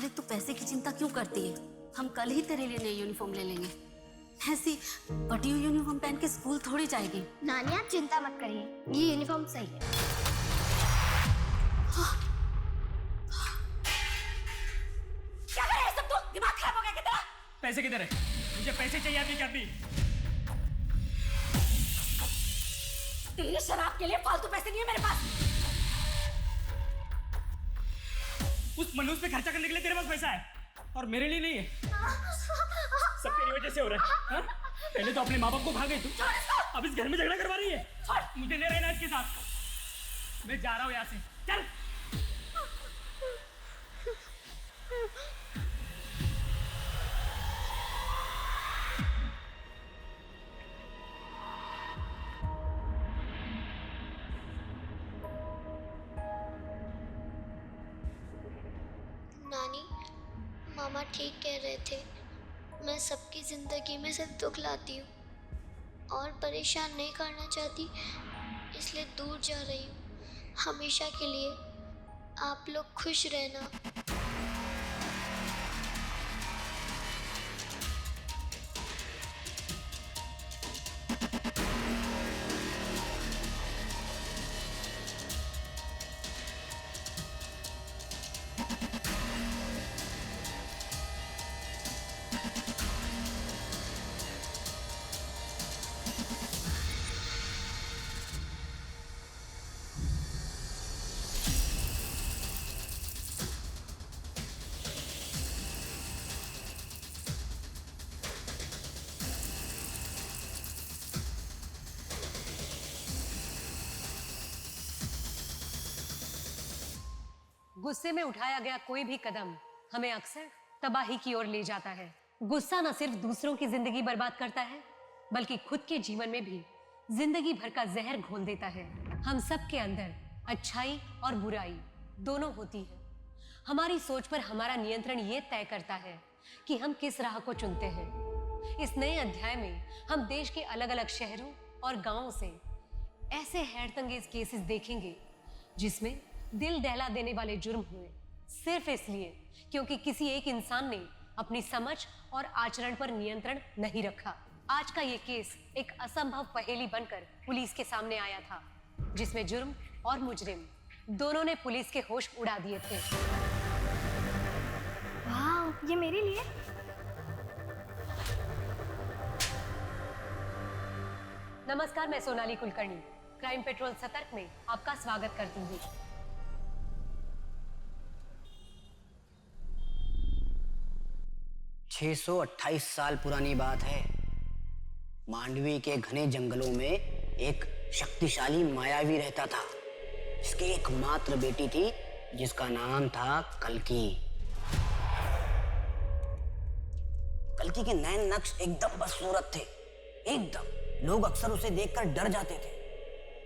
अरे तू पैसे की चिंता क्यों करती है? हम कल ही तेरे लिए नई यूनिफॉर्म ले लेंगे। ऐसी फटी हुई यूनिफॉर्म पहन के स्कूल थोड़ी जाएगी। नानी आप चिंता मत करिए, ये यूनिफॉर्म सही है। क्या कर रहा है सब तू? दिमाग खराब हो गया क्या तेरा? पैसे किधर है? मुझे पैसे चाहिए अभी क्या अभी। तेरी शराब के लिए फालतू पैसे नहीं है मेरे पास। उस मनुष्य पे खर्चा करने के लिए तेरे पास पैसा है और मेरे लिए नहीं है। सब तेरी वजह से हो रहा है। हाँ? पहले तो अपने माँ बाप को भाग गई तू, अब इस घर में झगड़ा करवा रही है। मुझे नहीं रहना इसके साथ, मैं जा रहा हूँ यहाँ से। चल। नानी, मामा ठीक कह रहे थे, मैं सबकी जिंदगी में सिर्फ दुख लाती हूँ और परेशान नहीं करना चाहती, इसलिए दूर जा रही हूँ। हमेशा के लिए आप लोग खुश रहना। गुस्से में उठाया गया कोई भी कदम हमें अक्सर तबाही की ओर ले जाता है। गुस्सा न सिर्फ दूसरों की जिंदगी बर्बाद करता है, बल्कि खुद के जीवन में भी जिंदगी भर का जहर घोल देता है। हम सब के अंदर अच्छाई और बुराई दोनों होती है। हमारी सोच पर हमारा नियंत्रण ये तय करता है कि हम किस राह को चुनते हैं। इस नए अध्याय में हम देश के अलग अलग शहरों और गांवों से ऐसे हैरतअंगेज केसेस देखेंगे जिसमें दिल दहला देने वाले जुर्म हुए, सिर्फ इसलिए क्योंकि किसी एक इंसान ने अपनी समझ और आचरण पर नियंत्रण नहीं रखा। आज का ये केस एक असंभव पहेली बनकर पुलिस के सामने आया था, जिसमें जुर्म और मुजरिम दोनों ने पुलिस के होश उड़ा दिए थे। वाह, ये मेरे लिए। नमस्कार, मैं सोनाली कुलकर्णी क्राइम पेट्रोल सतर्क में आपका स्वागत करती हूँ। छह 628 साल पुरानी बात है। मांडवी के घने जंगलों में एक शक्तिशाली मायावी रहता था, जिसकी एकमात्र बेटी थी जिसका नाम था कल्की। कल्की के नैन नक्श एकदम बदसूरत थे, एकदम। लोग अक्सर उसे देखकर डर जाते थे,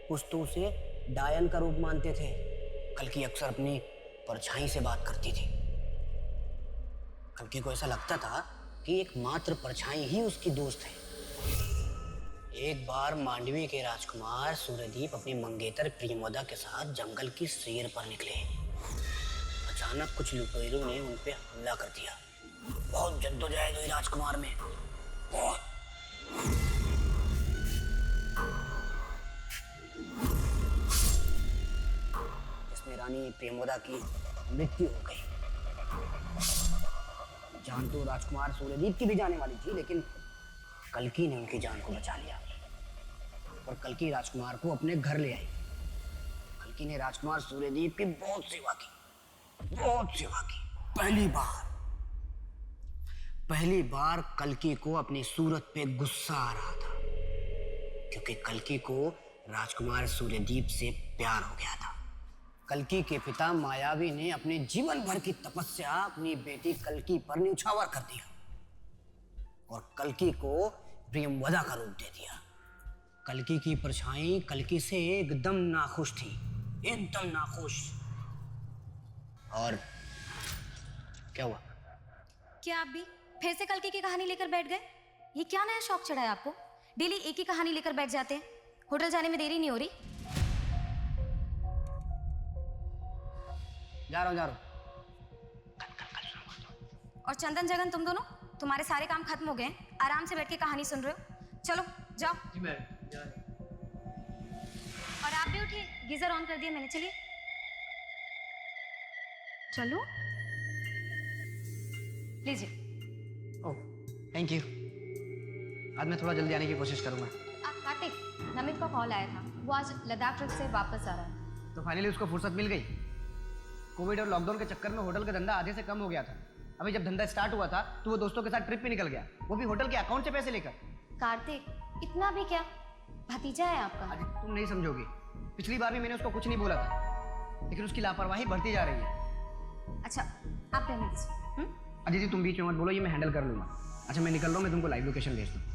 कुछ तो उसे डायन का रूप मानते थे। कल्की अक्सर अपनी परछाई से बात करती थी। कल्की को ऐसा लगता था कि एकमात्र परछाई ही उसकी दोस्त है। एक बार मांडवी के राजकुमार सूर्यदीप अपनी मंगेतर प्रियमोदा के साथ जंगल की सैर पर निकले। अचानक कुछ लुटेरों ने उन पे हमला कर दिया। बहुत जद्दोजहद हुई राजकुमार में, बहुत। जिसमें रानी प्रियमोदा की मृत्यु हो गई। जान तो राजकुमार सूर्यदीप की भी जाने वाली थी, लेकिन कल्की ने उनकी जान को बचा लिया और कल्की राजकुमार को अपने घर ले आई। कल्की ने राजकुमार सूर्यदीप की बहुत सेवा की, बहुत सेवा की। पहली बार कल्की को अपनी सूरत पे गुस्सा आ रहा था, क्योंकि कल्की को राजकुमार सूर्यदीप से प्यार हो गया था। कल्की के पिता मायावी ने अपने जीवन भर की तपस्या अपनी बेटी कल्की पर न्यौछावर कर दिया और कल्की को प्रियमवदा का रूप दे दिया। कल्की की परछाई कल्की से एकदम नाखुश थी, एकदम नाखुश। और क्या हुआ? क्या आप भी फिर से कल्की की कहानी लेकर बैठ गए? ये क्या नया शौक चढ़ा है आपको? डेली एक ही कहानी लेकर बैठ जाते हैं। होटल जाने में देरी नहीं हो रही? जा रहा हूं। और चंदन जगन तुम दोनों, तुम्हारे सारे काम खत्म हो गए हैं, आराम से बैठ के कहानी सुन रहे हो। चलो जाओ। जी मैम। और आप भी उठिए, गीजर ऑन कर दिया मैंने। चलिए चलो, लीजिए। Oh thank you. आज मैं थोड़ा जल्दी आने की कोशिश करूँगा। कार्तिक, नमित का कॉल आया था, वो आज लद्दाख ट्रिप से वापस आ रहा है। तो फाइनली उसको फुर्सत मिल गई। कोविड और लॉकडाउन के चक्कर में होटल का धंधा आधे से कम हो गया था। अभी जब धंधा स्टार्ट हुआ था तो वो दोस्तों के साथ ट्रिप पे निकल गया, वो भी होटल के अकाउंट से पैसे लेकर। कार्तिक, इतना भी क्या, भतीजा है आपका। अरे तुम नहीं समझोगी, पिछली बार भी मैंने उसको कुछ नहीं बोला था, लेकिन उसकी लापरवाही बढ़ती जा रही है। अच्छा आप रहने दीजिए। अदिति तुम बीच में मत बोलो, ये मैं हैंडल कर लूंगा। अच्छा मैं निकल रहा हूँ, मैं तुमको लाइव लोकेशन भेजता हूँ।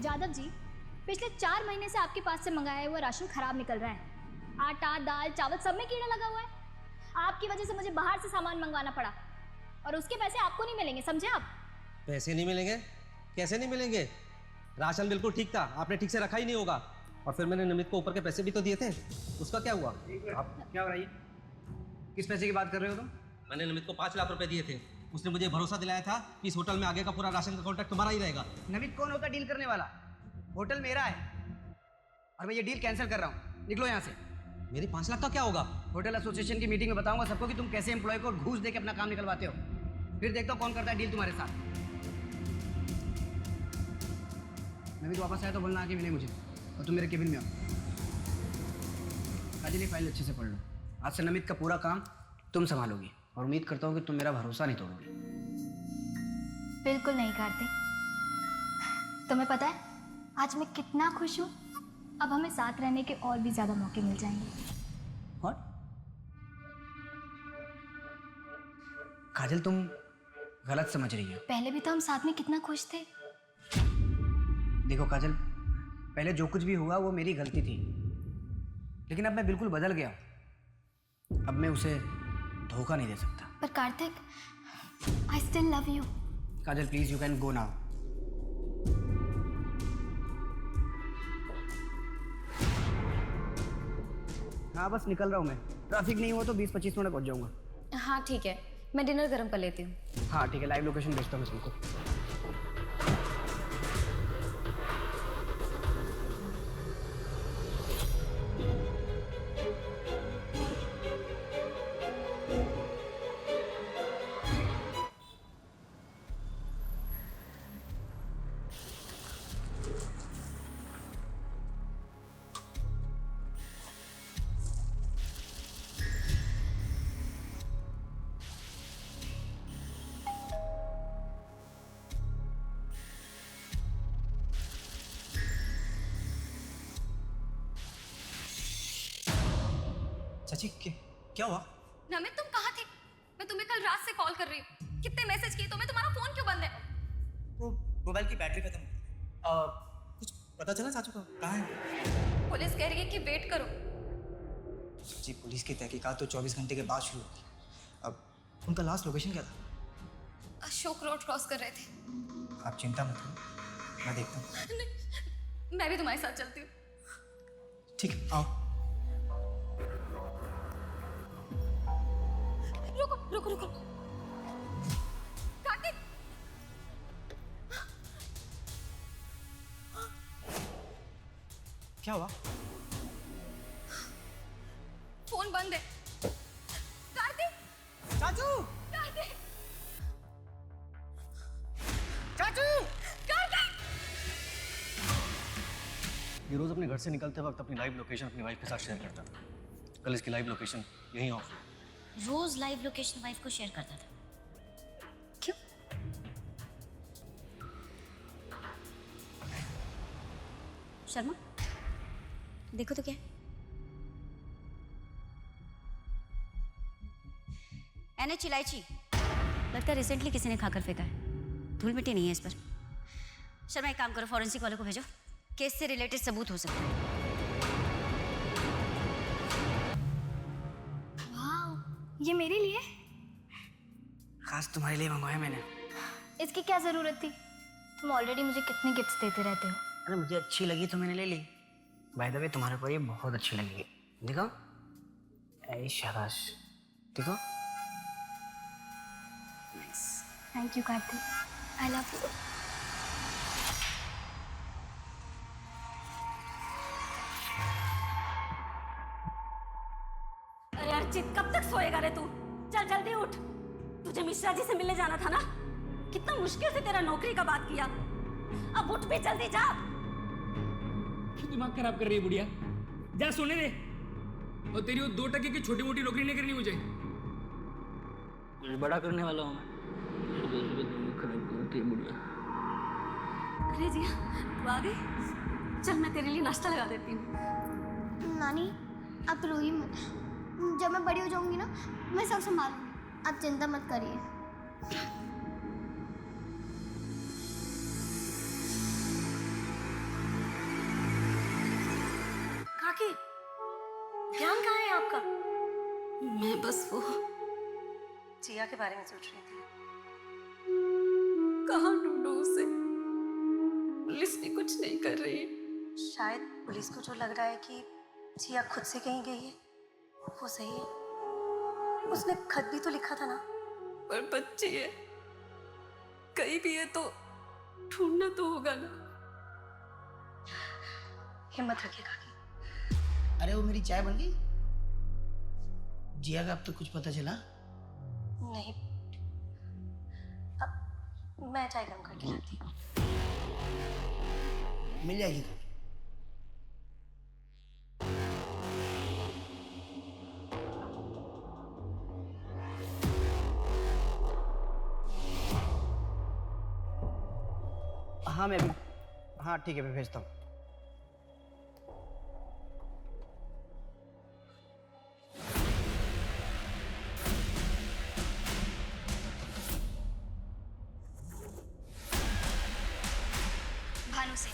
जादव जी, पिछले 4 महीने से आपके पास से मंगाया हुआ राशन खराब निकल रहा है। आटा, दाल, चावल सब में कीड़ा लगा हुआ है। आपकी वजह से मुझे बाहर से सामान मंगवाना पड़ा और उसके पैसे आपको नहीं मिलेंगे, समझे आप? पैसे नहीं मिलेंगे? कैसे नहीं मिलेंगे? राशन बिल्कुल ठीक था, आपने ठीक से रखा ही नहीं होगा। और फिर मैंने नमित को ऊपर के पैसे भी तो दिए थे, उसका क्या हुआ? आप क्या हो रहा है? किस पैसे की बात कर रहे हो तुम? मैंने नमित को 5 लाख रुपए दिए थे। उसने मुझे भरोसा दिलाया था कि इस होटल में आगे का पूरा राशन का कॉन्ट्रैक्ट तुम्हारा ही रहेगा। नमित कौन होता डील करने वाला? होटल मेरा है और मैं ये डील कैंसिल कर रहा हूँ। निकलो यहाँ से। मेरी 5 लाख का क्या होगा? होटल एसोसिएशन की मीटिंग में बताऊंगा सबको कि तुम कैसे एम्प्लॉय को घूस देके अपना काम निकलवाते हो। फिर देखता हूँ कौन करता है डील तुम्हारे साथ। नमित वापस आया तो बोलना आके मिले मुझे, और तुम मेरे केबिन में आओ। काजल ये फाइल अच्छे से पढ़ लो। आज से नमित का पूरा काम तुम संभालोगी, और उम्मीद करता हूँ कि तुम मेरा भरोसा नहीं तोड़ोगी। बिल्कुल नहीं कार्तिक। तुम्हें पता है आज मैं कितना खुश हूँ। अब हमें साथ रहने के और भी ज्यादा मौके मिल जाएंगे। और काजल तुम गलत समझ रही हो। पहले भी तो हम साथ में कितना खुश थे। देखो काजल, पहले जो कुछ भी हुआ वो मेरी गलती थी, लेकिन अब मैं बिल्कुल बदल गया हूं। अब मैं उसे धोखा नहीं दे सकता। पर Kartik, I still love you. Kajal please you can go now. हाँ बस निकल रहा हूँ मैं। ट्रैफिक नहीं हुआ तो 20-25 मिनट पहुँच जाऊँगा। हाँ ठीक है, मैं डिनर गर्म कर लेती हूँ। हाँ ठीक है, लाइव लोकेशन भेजता हूँ मैं तुमको। चाची क्या हुआ? नमित तुम कहाँ थे? मैं तुम्हें कल रात से कॉल कर रही हूँ, कितने मैसेज किए तुम्हें, तुम्हारा फोन क्यों बंद है? वो मोबाइल की बैटरी खत्म हो। कुछ पता चला चाचू का कहाँ है? पुलिस कह रही है कि वेट करो। जी पुलिस की तहकीकात तो 24 घंटे के बाद शुरू होगी। अब उनका लास्ट लोकेशन क्या था? अशोक रोड क्रॉस कर रहे थे। आप चिंता मत करो, मैं देखता हूँ। मैं भी तुम्हारे साथ चलती हूँ। ठीक है आओ। रुको रुको रुको। कार्तिक, क्या हुआ? फोन बंद है। कार्तिक, चाचू! कार्तिक, चाचू! कार्तिक! ये रोज अपने घर से निकलते वक्त अपनी लाइव लोकेशन अपनी वाइफ के साथ शेयर करता था। कल इसकी लाइव लोकेशन यहीं ऑफ। रोज लाइव लोकेशन वाइफ को शेयर करता था। क्यों? शर्मा देखो तो क्या है? NH इलायची लगता है रिसेंटली किसी ने खाकर फेंका है। धूल मिट्टी नहीं है इस पर। शर्मा एक काम करो, फॉरेंसिक वालों को भेजो, केस से रिलेटेड सबूत हो सकता है। वाह, ये मेरे लिए? खास तुम्हारे लिए मंगवाया मैंने। इसकी क्या ज़रूरत थी? तुम ऑलरेडी मुझे कितने गिफ्ट्स देते रहते हो। अरे मुझे अच्छी लगी तो मैंने ले ली। बाय द वे तुम्हारे ऊपर ये बहुत अच्छी लगेगी। देखो, ऐ शाबाश, देखो। Thank you Kartik, I love you. अरे अर्चित, कब तक सोएगा रे तू? चल जल्दी उठ, तुझे मिश्रा जी से मिलने जाना था ना। कितना मुश्किल से तेरा नौकरी का बात किया, अब उठ भी, जल्दी जा। क्यों दिमाग खराब कर रही है बुढ़िया? जा सोने दे। और तेरी वो 2% की छोटी मोटी नौकरी नहीं करनी मुझे। कुछ बड़ा करने वाला हूँ मैं। दिमाग खराब करती है बुढ़िया। अरे जी तू आ गई, चल मैं तेरे लिए नाश्ता लगा देती हूँ। नानी आप रोइए मत, जब मैं बड़ी हो जाऊंगी ना मैं सब संभालूंगी, आप चिंता मत करिए। काकी, ध्यान कहाँ है आपका? मैं बस वो जिया के बारे में सोच रही थी। कहाँ ढूंढूं उसे? पुलिस भी कुछ नहीं कर रही। शायद पुलिस को जो लग रहा है कि जिया खुद से कहीं गई है वो सही है। उसने खत भी तो लिखा था ना। पर बच्ची है, कहीं भी है तो ढूंढना तो होगा ना। हिम्मत रखिए काकी। अरे वो मेरी चाय बन गई? जिया का अब तक कुछ पता चला? नहीं, अब मैं चाय गर्म करके लाती हूँ। मिल जाएगी। हाँ मैं भी, हाँ ठीक है मैं भेजता हूँ। भानु से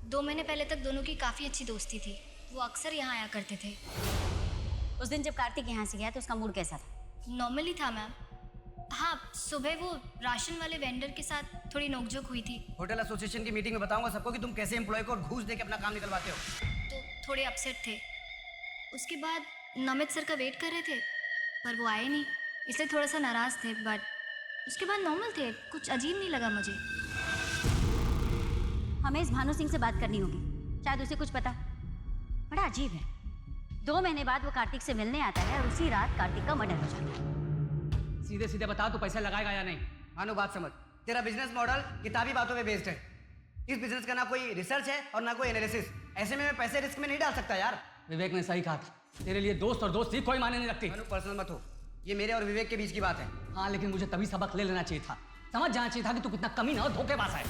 2 महीने पहले तक दोनों की काफ़ी अच्छी दोस्ती थी। वो अक्सर यहाँ आया करते थे। उस दिन जब कार्तिक यहाँ से गया तो उसका मूड कैसा था? नॉर्मली था मैम। हाँ, सुबह वो राशन वाले वेंडर के साथ थोड़ी नोकझोंक हुई थी होटल एसोसिएशन की मीटिंग में बताऊंगा सबको कि तुम कैसे एम्प्लॉय को घूस दे के अपना काम निकलवाते हो। तो थोड़े अपसेट थे। उसके बाद नमित सर का वेट कर रहे थे पर वो आए नहीं, इसलिए थोड़ा सा नाराज़ थे। बट उसके बाद नॉर्मल थे, कुछ अजीब नहीं लगा मुझे। हमें इस भानु सिंह से बात करनी होगी, शायद उसे कुछ पता। बड़ा अजीब है, 2 महीने बाद वो कार्तिक से मिलने आता है और उसी रात कार्तिक का मर्डर हो जाता है। सीधे सीधे बता, तू पैसा लगाएगा या नहीं? मानो बात समझ, तेरा बिजनेस मॉडल किताबी बातों पे बेस्ड है। इस बिजनेस का ना कोई रिसर्च है और ना कोई एनालिसिस। ऐसे में मैं पैसे रिस्क में नहीं डाल सकता यार। विवेक ने सही कहा था, तेरे लिए दोस्त और दोस्ती कोई मायने नहीं रखती। मानो पर्सनल मत हो, ये मेरे और विवेक के बीच की बात है। हाँ लेकिन मुझे तभी सबक ले लेना चाहिए था, समझ जाना चाहिए था कि तू कितना कमीना और धोखेबाज है।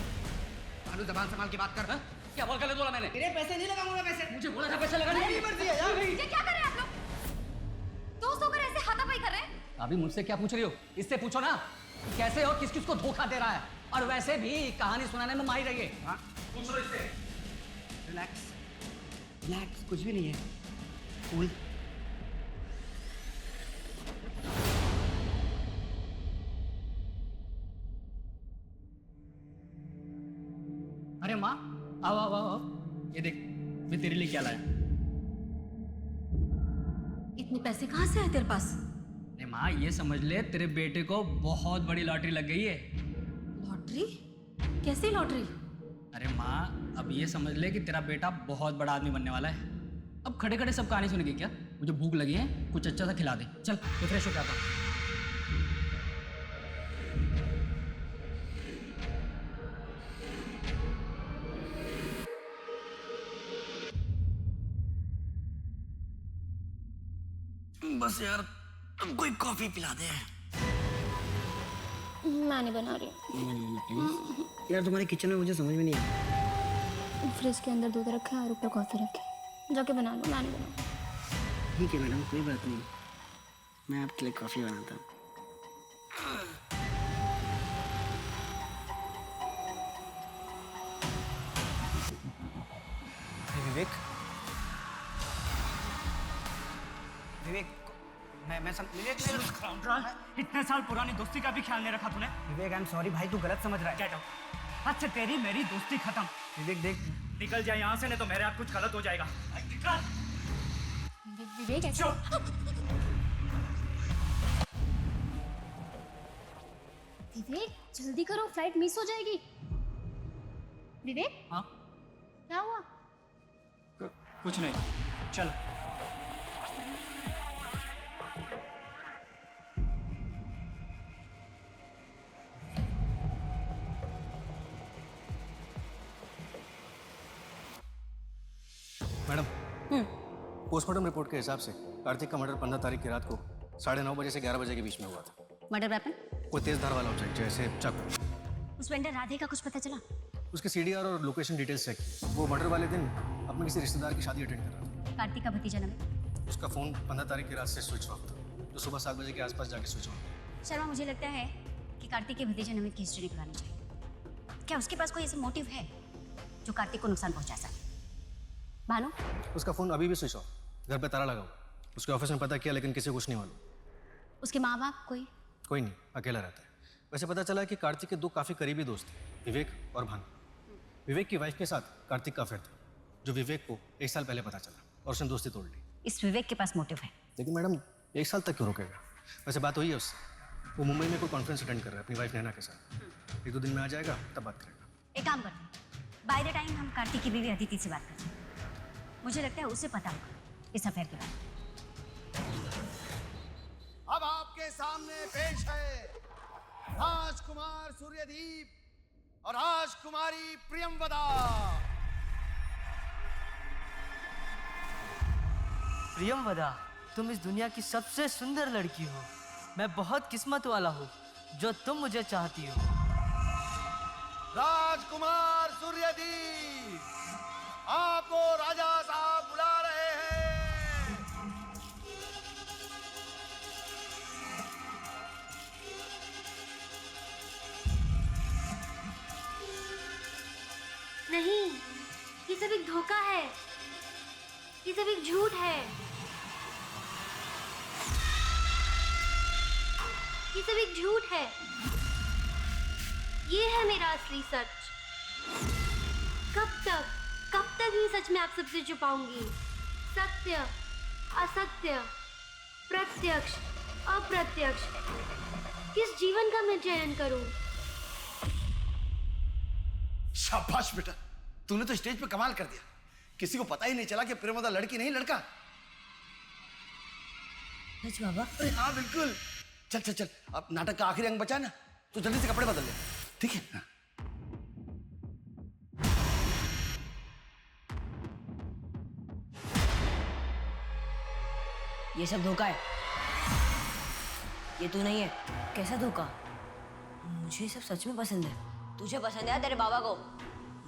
मानो जबान संभाल के बात कर। हा? क्या बोल कर बोला मैंने? तेरे पैसे नहीं लगाऊंगा मैं पैसे। मुझे बोला था पैसे लगाने की मर्जी है यार। ये क्या कर रहे हैं आप लोग? दोस्त होकर ऐसे हाथापाई कर रहे हैं? अभी मुझसे क्या पूछ रही हो? इससे पूछो ना कि कैसे हो, किस किस को धोखा दे रहा है। और वैसे भी कहानी सुनाने में माहिर रहिए। हाँ पूछो इससे। रिलैक्स रिलैक्स, कुछ भी नहीं है, कूल। अरे माँ, आओ आओ आओ, ये देख मैं तेरे लिए क्या लाया। इतने पैसे कहाँ से आए तेरे पास? अरे माँ ये समझ ले, तेरे बेटे को बहुत बड़ी लॉटरी लग गई है। लॉटरी? कैसी लॉटरी? अरे माँ अब ये समझ ले कि तेरा बेटा बहुत बड़ा आदमी बनने वाला है। अब खड़े खड़े सब कहानी सुनेगी क्या? मुझे भूख लगी है, कुछ अच्छा सा खिला दे। चल तो फ्रेश हो जाता हूँ। बस यार अब कोई कॉफी पिला दे। मैं नहीं बना रही। यार तुम्हारे किचन में मुझे समझ में नहीं आया। फ्रिज के अंदर दूध रखा है और ऊपर कॉफ़ी रखी, जाके बना लो। मैं नहीं बनाऊँ। ठीक है मैडम, कोई बात नहीं, मैं आपके लिए कॉफी बनाता हूँ। विवेक, विवेक विवेक इतने साल पुरानी दोस्ती का भी ख्याल नहीं रखा तूने। विवेक आई एम सॉरी भाई, तू गलत समझ रहा है। Get out. आज से तेरी मेरी दोस्ती खत्म। विवेक देख, निकल जाए यहाँ से, नहीं तो मेरे हाथ कुछ गलत हो जाएगा। निकल। विवेक ऐसे विवेक जल्दी करो, फ्लाइट मिस हो जाएगी। विवेक हाँ क्या हुआ? कुछ नहीं, चल। मैडम, पोस्टमार्टम रिपोर्ट के हिसाब से कार्तिक का मर्डर 15 तारीख की रात को 9:30 बजे से 11 बजे के बीच में हुआ था। Murder weapon? कोई तेज धार वाला ऑब्जेक्ट जैसे चाकू। उस वेंडर राधे का कुछ पता चला? उसके सीडीआर और लोकेशन डिटेल्स चेक की। वो मर्डर वाले दिन अपने किसी रिश्तेदार की शादी अटेंड कर रहा था। कार्तिक का भतीजा नमित? उसका फोन 15 तारीख की रात से स्विच ऑफ था, तो सुबह 7 बजे के आसपास जाके स्विच ऑन। शर्मा, मुझे लगता है कि कार्तिक के भतीजे नमित की हिस्ट्री निकलनी चाहिए। क्या उसके पास कोई ऐसा मोटिव है जो कार्तिक को नुकसान पहुंचा सके? भानु? उसका फोन अभी भी स्विच ऑफ, घर पे ताला लगा हुआ। उसके ऑफिस में पता किया लेकिन किसी को कुछ नहीं मालूम। उसके माँ बाप कोई नहीं, अकेला रहता है। वैसे पता चला कि कार्तिक के 2 काफ़ी करीबी दोस्त थे, विवेक और भानु। विवेक की वाइफ के साथ कार्तिक का अफेयर था, जो विवेक को 1 साल पहले पता चला और उसने दोस्ती तोड़ ली। इस विवेक के पास मोटिव है। लेकिन मैडम 1 साल तक क्यों रोकेगा? वैसे बात हुई है उससे, वो मुंबई में कोई कॉन्फ्रेंस अटेंड कर रहा है अपनी वाइफ नैना के साथ। 1-2 दिन में आ जाएगा, तब बात करेगा। एक काम करते हैं, बाय द टाइम हम कार्तिक की बीवी अदिति से बात करते हैं। मुझे लगता है उसे पता होगा इस अफेयर के बारे में। अब आपके सामने पेश है राजकुमार सूर्यदीप और राजकुमारी प्रियंवदा। प्रियंवदा, तुम इस दुनिया की सबसे सुंदर लड़की हो। मैं बहुत किस्मत वाला हूँ जो तुम मुझे चाहती हो। राजकुमार सूर्यदीप, आपको राजा साहब बुला रहे हैं। नहीं, ये सब एक धोखा है, ये सब एक झूठ है, ये सब एक झूठ है। ये है मेरा असली सच। कब तक ये सच मैं आप सबसे छुपाऊंगी? सत्य, असत्य, प्रत्यक्ष, अप्रत्यक्ष, किस जीवन का मैं चयन करूं? शाबाश बेटा, तूने तो स्टेज पे कमाल कर दिया। किसी को पता ही नहीं चला कि प्रियंवदा लड़की नहीं लड़का। सच बाबा? हाँ बिल्कुल। चल चल चल, अब नाटक का आखिरी अंग बचा ना, तो जल्दी से कपड़े बदल ले, ठीक है? हाँ। ये सब धोखा है, ये तू नहीं है। कैसा धोखा? मुझे सब सच में पसंद है। तुझे पसंद है तेरे बाबा को?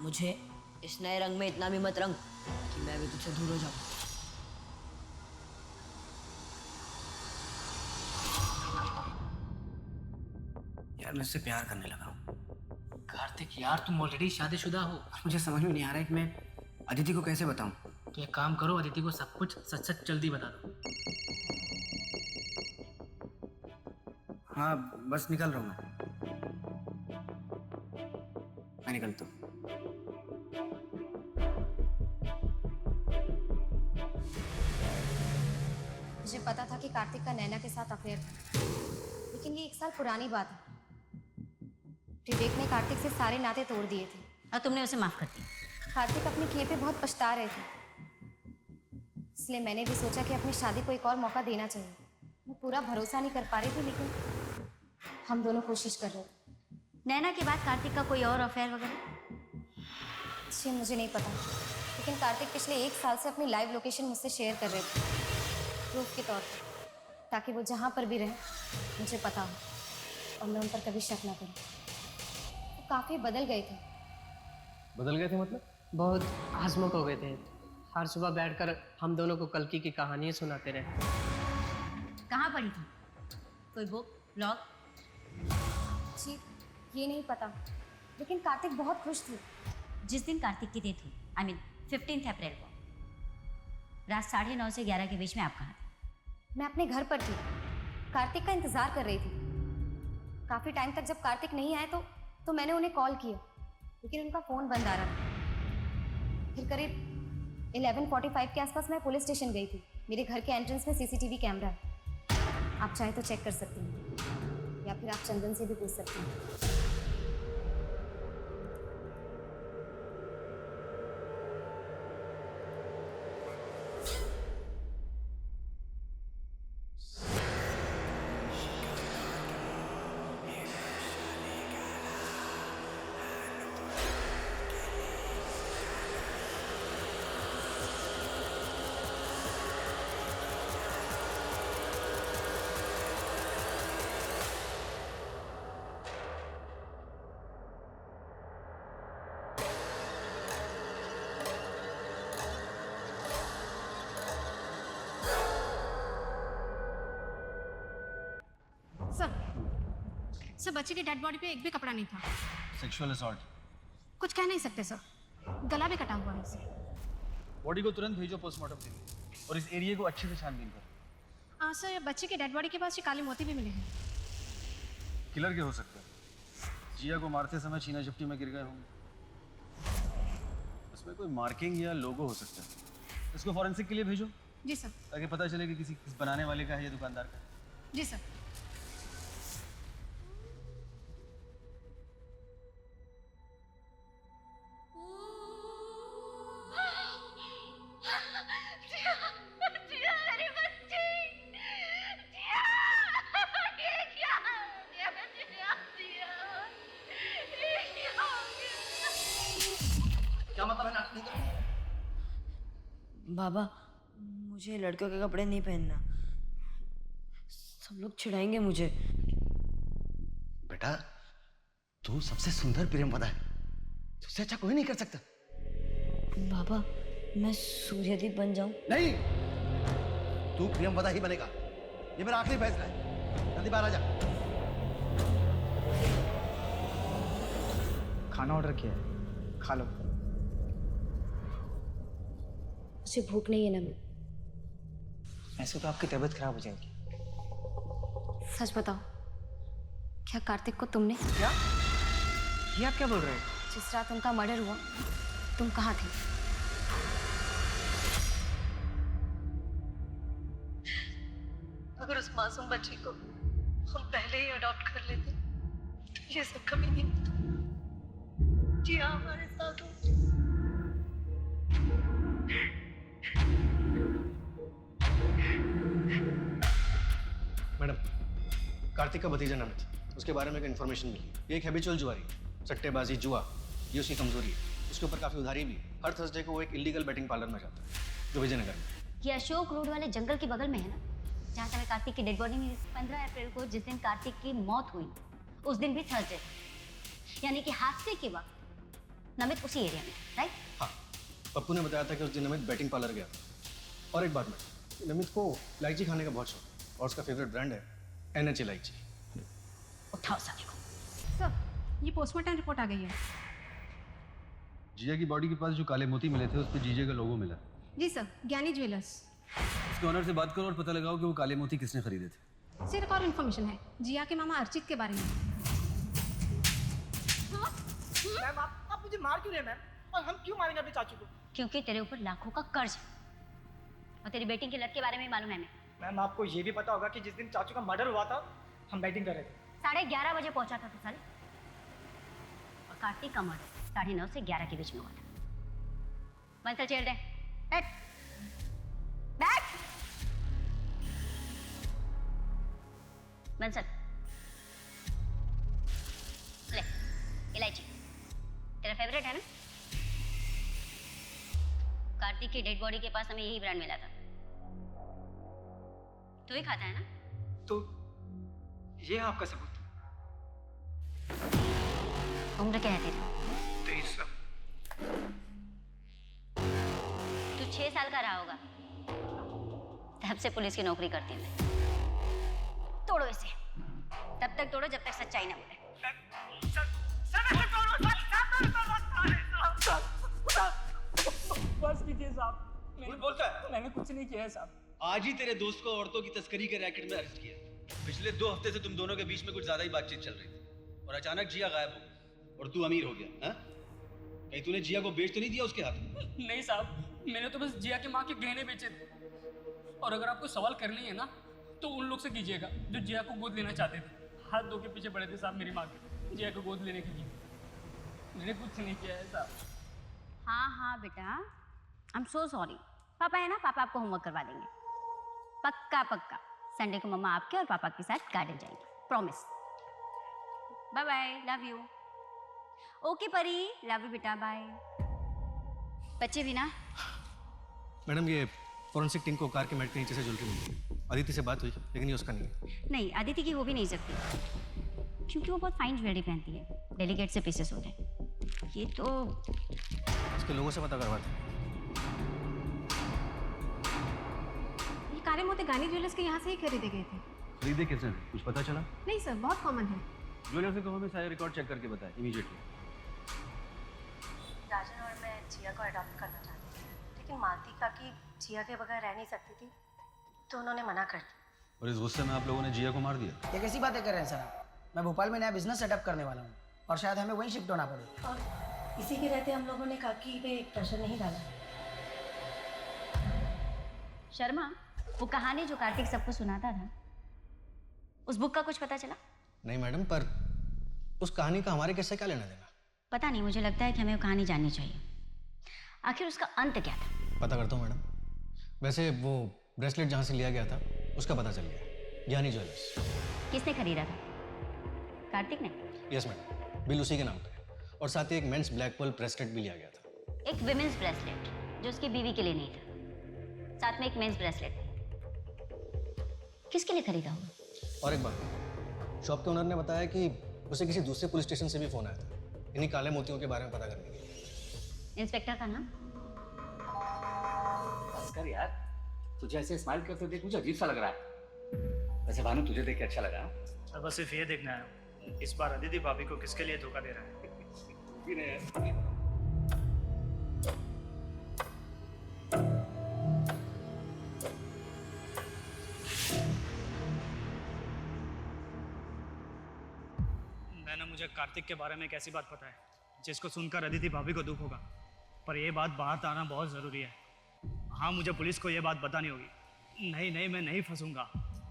मुझे इस नए रंग में इतना भी मत रंग कि मैं भी तुझसे दूर हो जाऊं। यार मैं उससे प्यार करने लगा हूँ। कार्तिक यार, तुम ऑलरेडी शादीशुदा हो। मुझे समझ में नहीं आ रहा है कि मैं अदिति को कैसे बताऊं। तो एक काम करो, अदिति को सब कुछ सच सच जल्दी बता दो। हाँ बस निकल रहा हूँ मैं निकलता हूँ। मुझे पता था कि कार्तिक का नैना के साथ अफेयर था, लेकिन ये 1 साल पुरानी बात है। विवेक ने कार्तिक से सारे नाते तोड़ दिए थे और तुमने उसे माफ कर दिया। कार्तिक अपने किए पे बहुत पछता रहे थे, इसलिए मैंने भी सोचा कि अपनी शादी को एक और मौका देना चाहिए। मैं पूरा भरोसा नहीं कर पा रही थी, लेकिन हम दोनों कोशिश कर रहे थे। नैना के बाद कार्तिक का कोई और अफेयर वगैरह? जी मुझे नहीं पता, लेकिन कार्तिक पिछले 1 साल से अपनी लाइव लोकेशन मुझसे शेयर कर रहे थे, प्रूफ के तौर पर, ताकि वो जहाँ पर भी रहें मुझे पता हो और मैं उन पर कभी शक ना करूँ। वो काफ़ी बदल गए थे। बदल गए थे मतलब? बहुत हंसमुख हो गए थे। हर सुबह बैठकर हम दोनों को कल्कि की कहानियाँ सुनाते रहे। कहाँ पढ़ी थी? कोई बुक, ब्लॉग? जी ये नहीं पता, लेकिन कार्तिक बहुत खुश थे। जिस दिन कार्तिक की डेथ हुई, I mean 15 अप्रैल को रात 9:30 से 11 के बीच में आप कहाँ थे? मैं अपने घर पर थी, कार्तिक का इंतजार कर रही थी। काफी टाइम तक जब कार्तिक नहीं आए तो मैंने उन्हें कॉल किया, लेकिन उनका फोन बंद आ रहा था। फिर करीब 11:45 के आसपास मैं पुलिस स्टेशन गई थी। मेरे घर के एंट्रेंस में सीसीटीवी कैमरा है, आप चाहे तो चेक कर सकती हैं, या फिर आप चंदन से भी पूछ सकती हैं। सर बच्चे की डेड बॉडी पे एक भी कपड़ा नहीं था। Sexual assault. कुछ कह नहीं सकते सर, गला भी कटा हुआ है इसे। बॉडी को तुरंत भेजो पोस्टमार्टम के लिए और इस एरिया को अच्छे से छानबीन करो। सर बच्चे की डेड बॉडी के पास ये काले मोती भी मिले हैं। किलर क्या हो सकता है? जिया को मारते समय छीना झपटी में गिर गए होंगे। उसमें कोई मार्किंग या लोगो हो सकता है। इसको फॉरेंसिक के लिए भेजो। जी सर। ताकि पता चले कि किस बनाने वाले का है या दुकानदार का। जी सर। क्या मतलब है नाटक नहीं करना? बाबा, मुझे लड़कियों के कपड़े नहीं पहनना, सब लोग चिढ़ाएंगे मुझे। बेटा तू सबसे सुंदर प्रेमवदा है, तुझसे अच्छा कोई नहीं कर सकता। बाबा, मैं सूर्यदीप बन जाऊं? नहीं, तू प्रेमवदा ही बनेगा, ये मेरा आखिरी फैसला है। जल्दी बाहर आ जा। खाना ऑर्डर किया है, खा लो। मुझे भूख नहीं है ना। ऐसे तो आपकी तबीयत खराब हो जाएगी। सच बताओ, क्या कार्तिक को तुमने? क्या? ये आप क्या बोल रहे हैं? जिस रात उनका मर्डर हुआ तुम कहाँ थे? अगर उस मासूम बच्ची को हम पहले ही अडॉप्ट कर लेते तो ये सब कभी नहीं होता। जी हाँ, हमारे साथ हो। मैडम, कार्तिक का भतीजा नमित, उसके बारे में एक इन्फॉर्मेशन मिली। ये एक हैबिचुअल जुआरी, सट्टेबाजी, जुआ, ये उसकी कमजोरी है। उसके ऊपर काफी उधारी भी है। हर थर्सडे को वो एक इलीगल बैटिंग पार्लर में जाता है जो विजयनगर में। ये अशोक रोड वाले जंगल के बगल में है ना, जहाँ से कार्तिक की डेड बॉडी मिली। 15 अप्रैल को जिस दिन कार्तिक की मौत हुई, उस दिन भी थर्सडे, यानी कि हादसे के वक्त नमित उसी एरिया में, राइट? हाँ, पप्पू ने बताया था कि उस दिन नमित बैटिंग पार्लर गया था। और एक बात मैडम, नमित को इलायची खाने का बहुत शौक और उसका फेवरेट ब्रांड है NH इलायची। उठाओ साले को। सर, ये पोस्टमार्टम रिपोर्ट आ गई है। जिया की बॉडी के पास जो काले मोती मिले थे उस पर जीजे का लोगो मिला। जी सर, ज्ञानी ज्वेलर्स। उसके ऑनर से बात करो और पता लगाओ कि वो काले मोती किसने खरीदे थे। सर, एक और इन्फॉर्मेशन है जिया के मामा अर्चित के बारे में। मैम, आप मुझे मार क्यों रहे हैं मैम? और हम क्यों मारेंगे अपने चाचू को? क्योंकि तेरे ऊपर लाखों का कर्ज है और तेरी बेटिंग की लत के बारे में मालूम है हमें। मैम, आपको ये भी पता होगा कि जिस दिन चाचू का मर्डर हुआ था हम बैटिंग कर रहे थे। 11:30 बजे पहुंचा था तू साले, और कार्तिक का मर्डर 9:30 से 11 के बीच में हुआ था। बंसल चेयर दे, बैठ बैठ। बंसल ले इलायची, तेरा फेवरेट है ना? कार्तिक की डेड बॉडी के पास हमें यही ब्रांड मिला था। तू ही खाता है ना? तो ये है आपका सबूत? उम्र क्या है तेरी? 23 साल। तू 6 साल का रहा होगा तब से पुलिस की नौकरी करती है मैं। तोड़ो इसे, तब तक तोड़ो जब तक सच्चाई ना बोले। बस कीजिए साहब, बोलता है? मैंने कुछ नहीं किया है साहब। आज ही तेरे दोस्त को औरतों की तस्करी के रैकेट में अरेस्ट किया। पिछले 2 हफ्ते से तुम दोनों के बीच में कुछ ज्यादा ही बातचीत चल रही थी और अचानक जिया गायब हो गई और तू अमीर हो गया। हाँ? कहीं तूने जिया को बेच तो नहीं दिया उसके हाथ में? नहीं साहब, मैंने तो बस जिया की माँ के गहने बेचे थे। और अगर आपको सवाल करनी है ना तो उन लोग से कीजिएगा जो जिया को गोद लेना चाहते थे। हाथ धो के पीछे पड़े थे साहब मेरी माँ के जिया को गोद लेने के लिए। मैंने कुछ नहीं किया है साहब। हाँ हाँ बेटा, आई एम सो सॉरी। पापा है ना, पापा आपको होमवर्क करवा देंगे। पक्का पक्का संडे को मम्मा आपके और पापा के साथ गार्डन जाएंगे, promise. Bye bye, love you. Okay Pari, love you बेटा, बाय। बच्चे भी ना। मैडम ये फॉरेंसिक टीम को कार के मैट के नीचे से ज्वेलरी मिली। अदिति से बात हुई लेकिन ये उसका नहीं है। नहीं, अदिति की हो भी नहीं सकती क्योंकि वो बहुत फाइन ज्वेलरी पहनती है। डेलीगेट से पीसेस होते हैं। ये तो इसके लोगों से पता करवाते हैं। ये काले मोती गानी ज्वेलर्स के यहाँ से ही खरीदे गए थे। खरीदे कैसे? कुछ पता चला? नहीं सर, बहुत कॉमन है। ज्वेलर से तो हमें सारे रिकॉर्ड चेक करके बताएं इमीडिएटली। राजन और मैं जिया को अडॉप्ट करना चाहती थी, लेकिन मालती काकी जिया के बगैर रह नहीं सकती थी, तो उन्होंने मना कर दिया। और इस गुस्से में आप लोगों ने जिया को मार दिया? ये कैसी बातें कर रहे हैं सर आप? मैं भोपाल में नया बिजनेस सेटअप करने वाला हूँ और शायद हमें वहीं शिफ्ट होना पड़े। और इसी के रहते हम लोगों ने काकी पे प्रेशर नहीं डाला। शर्मा, वो कहानी जो कार्तिक सबको सुनाता था, उस बुक का कुछ पता चला? नहीं मैडम, पर उस कहानी का हमारे किससे क्या लेना देना? पता नहीं, मुझे लगता है कि हमें वो कहानी जाननी चाहिए। आखिर उसका अंत क्या था? पता करता हूँ मैडम। वैसे वो ब्रेसलेट जहाँ से लिया गया था उसका पता चल गया, ज्ञानी ज्वेलर्स। किसने खरीदा था? कार्तिक ने? यस मैडम, बिल उसी के नाम पे है और साथ ही एक मेंस ब्लैक पर्ल ब्रेसलेट भी लिया गया था। एक विमेंस ब्रेसलेट जो उसकी बीवी के लिए नहीं था, साथ में एक मेंस ब्रेसलेट। किसके लिए खरीदा होगा? और एक बात, शॉप के ओनर ने बताया कि उसे किसी दूसरे पुलिस स्टेशन से भी फोन आया था इन्हीं काले मोतियों के बारे में पता करने के लिए। इंस्पेक्टर का नाम? भास्कर यार, तुझे ऐसे स्माइल करते देख मुझे अजीब सा लग रहा है। वैसे भानु, तुझे देख के अच्छा लगा? सर बस सिर्फ ये देखना है इस बार अदिति भाभी को किसके लिए धोखा दे रहा है। भी नहीं यार। नैना, मुझे कार्तिक के बारे में एक ऐसी बात पता है जिसको सुनकर अदिति भाभी को दुख होगा, पर यह बात बाहर आना बहुत ज़रूरी है। हाँ, मुझे पुलिस को यह बात बतानी होगी। नहीं नहीं, मैं नहीं फंसूंगा।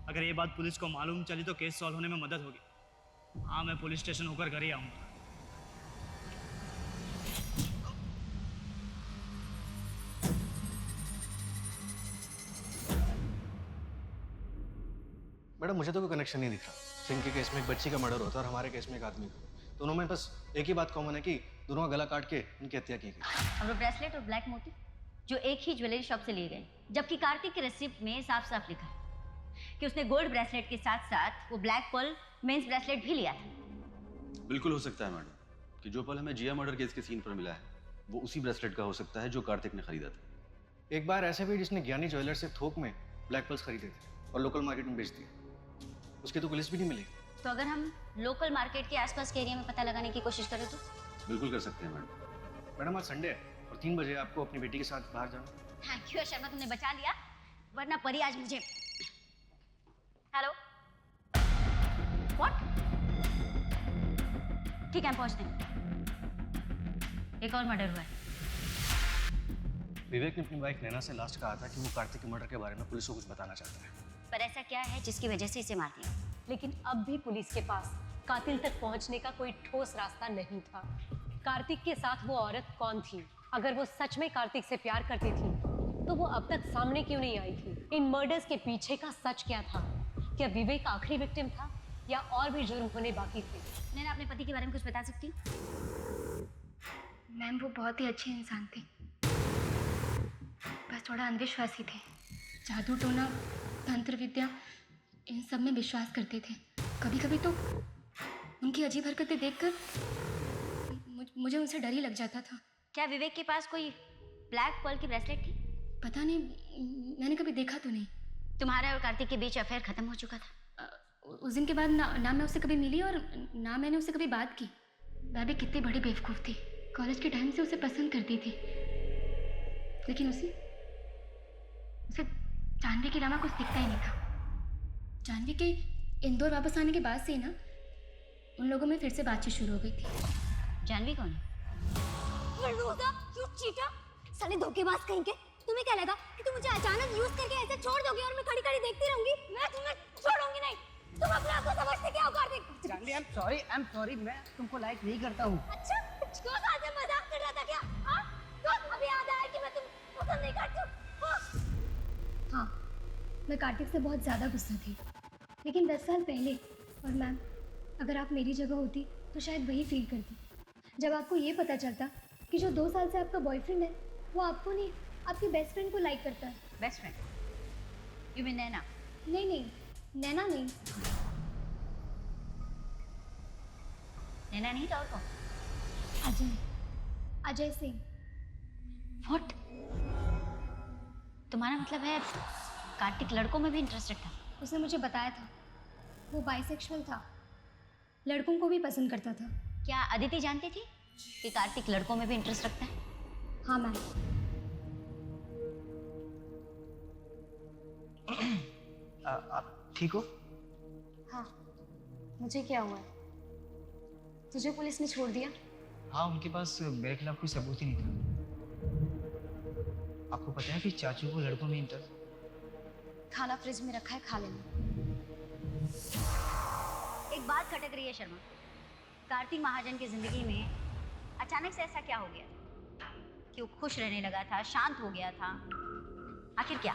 अगर ये बात पुलिस को मालूम चली तो केस सॉल्व होने में मदद होगी। हाँ, मैं पुलिस स्टेशन होकर घर ही आऊँगा। मैडम मुझे तो कोई कनेक्शन नहीं दिख रहा। सिंह के केस में एक बच्ची का मर्डर होता है और हमारे केस में एक आदमी का। दोनों में बस एक ही बात कॉमन है कि दोनों का गला काट के उनकी हत्या की गई। और वो ब्रेसलेट और ब्लैक मोती जो एक ही ज्वेलरी शॉप से लिए गए, जबकि कार्तिक के रिसिप्ट में साफ साफ लिखा है कि उसने गोल्ड ब्रेसलेट के साथ साथ वो ब्लैक पर्ल मेंस ब्रेसलेट भी लिया था। बिल्कुल हो सकता है मैडम कि जो पल हमें जिया मर्डर केस के सीन पर मिला है वो उसी ब्रेसलेट का हो सकता है जो कार्तिक ने खरीदा था। एक बार ऐसे भी जिसने ज्ञानी ज्वेलर से थोक में ब्लैक पर्ल्स खरीदे थे और लोकल मार्केट में बेच दिए, उसकी तो पुलिस भी नहीं मिली। तो अगर हम लोकल मार्केट के आसपास के एरिया में पता लगाने की कोशिश करें तो? बिल्कुल कर सकते हैं मैडम। मैडम आज संडे है और 3 बजे आपको अपनी बेटी के साथ बाहर जाना। थैंक यू शर्मा, तुमने बचा लिया, वरना परी आज मुझे। Hello, what? ठीक है, हम पहुंचते हैं। एक और मर्डर हुआ है। विवेक ने अपनी वाइफ नैना से लास्ट कहा था कि वो कार्तिक के मर्डर के बारे में पुलिस को कुछ बताना चाहता है। पर ऐसा क्या है जिसकी वजह से इसे मार दिया? लेकिन अब भी पुलिस के पास कातिल तक पहुंचने का कोई ठोस रास्ता नहीं था। कार्तिक के साथ वो औरत कौन थी? अगर वो सच में कार्तिक से प्यार करती थी तो वो अब तक सामने क्यों नहीं आई थी? इन मर्डर्स के पीछे का सच क्या था? क्या विवेक आखिरी विक्टिम था या और भी जुर्म होने बाकी थे? नैना, अपने पति के बारे में कुछ बता सकती? मैम, वो बहुत ही अच्छे इंसान थे, बस थोड़ा अंधविश्वासी थे। जादू टोना, तंत्र विद्या, इन सब में विश्वास करते थे। कभी कभी तो उनकी अजीब हरकतें देखकर मुझे उनसे डर ही लग जाता था। क्या विवेक के पास कोई ब्लैक पर्ल की ब्रेसलेट थी? पता नहीं, मैंने कभी देखा तो नहीं। तुम्हारे और कार्तिक के बीच अफेयर खत्म हो चुका था? उस दिन के बाद ना मैं उससे कभी मिली और ना मैंने उससे कभी बात की। वह भी कितनी बड़ी बेवकूफ़ थी। कॉलेज के टाइम से उसे पसंद करती थी, लेकिन उसे जानवी के अलावा कुछ दिखता ही नहीं था। जानवी के इंदौर वापस आने के बाद से ही ना उन लोगों में फिर से बातचीत शुरू हो गई थी। जानवी कौन है? यू चीटर, साले धोखेबाज कहीं के। तुम्हें क्या लगा कि तुम मुझे अचानक यूज करके ऐसे छोड़ दोगे और मैं खड़ी खड़ी देखती रहूंगी? मैं तुम्हें छोड़ूंगी नहीं। तुम अपने आप को समझते क्या हो Kartik? Janvi, I am sorry, मैं तुमको लाइक नहीं करता हूँ। अच्छा, क्यों साथ में मजाक कर रहा था क्या? हाँ? तो अभी याद आया कि मैं तुम पसंद नहीं करती हूँ। हाँ, मैं कार्तिक से बहुत ज़्यादा गुस्सा थी, लेकिन 10 साल पहले। और मैम, अगर आप मेरी जगह होती तो शायद वही फील करती। जब आपको ये पता चलता कि जो 2 साल से आपका बॉयफ्रेंड है वो आपको नहीं, आपकी बेस्ट फ्रेंड को लाइक करता है। Best friend? यू मीन नैना? नहीं, नैना नहीं। नैना नहीं तो और कौन? अजय सिंह। व्हाट? तुम्हारा मतलब है कार्तिक लड़कों में भी इंटरेस्टेड था? उसने मुझे बताया था वो बाइसेक्सुअल था, लड़कों को भी पसंद करता था। क्या अदिति जानती थी कि कार्तिक लड़कों में भी इंटरेस्ट रखता है? हाँ मैम। आप ठीक हो? हाँ, मुझे क्या हुआ है? तुझे पुलिस ने छोड़ दिया? हाँ, उनके पास मेरे खिलाफ कोई सबूत ही नहीं था। आपको पता है कि चाचू को लड़कों में इंटरेस्ट? खाना फ्रिज में रखा है, खा लेना। एक बात खटक रही है शर्मा, कार्तिक महाजन की जिंदगी में अचानक से ऐसा क्या हो गया कि वो खुश रहने लगा था, शांत हो गया था? आखिर क्या?